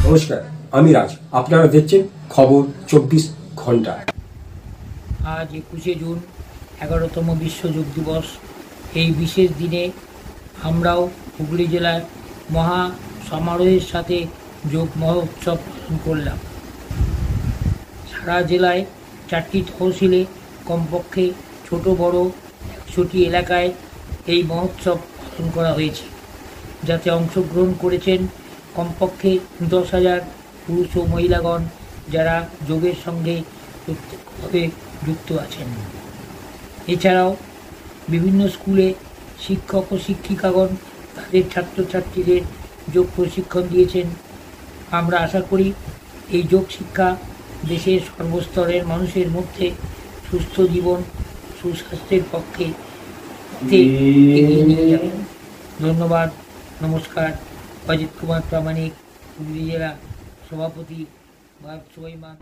নমস্কার, আমি রাজ। আপনারা দেখছেন খবর 24 ঘন্টা। আজ 21শে জুন 11তম বিশ্ব যোগ দিবস। এই বিশেষ দিনে আমরাও হুগলি জেলায় মহা সমারোহের সাথে যোগ মহোৎসব পালন করলাম। সারা জেলায় 4টি তহসিলে কমপক্ষে ছোট বড় 100টি এলাকায় এই মহোৎসব পালন করা হয়েছে, যাতে অংশগ্রহণ করেছেন কমপক্ষে 10,000 পুরুষ ও মহিলাগণ, যারা যোগের সঙ্গে প্রত্যক্ষভাবে যুক্ত আছেন। এছাড়াও বিভিন্ন স্কুলে শিক্ষক ও শিক্ষিকাগণ তাদের ছাত্রছাত্রীদের যোগ প্রশিক্ষণ দিয়েছেন। আমরা আশা করি এই যোগ শিক্ষা দেশের সর্বস্তরের মানুষের মধ্যে সুস্থ জীবন, সুস্বাস্থ্যের পক্ষে এগিয়ে নিয়ে যাবে। ধন্যবাদ, নমস্কার। অজিত কুমার প্রামাণিক, হুগলি জেলা সভাপতি, ভারত সবাই মান।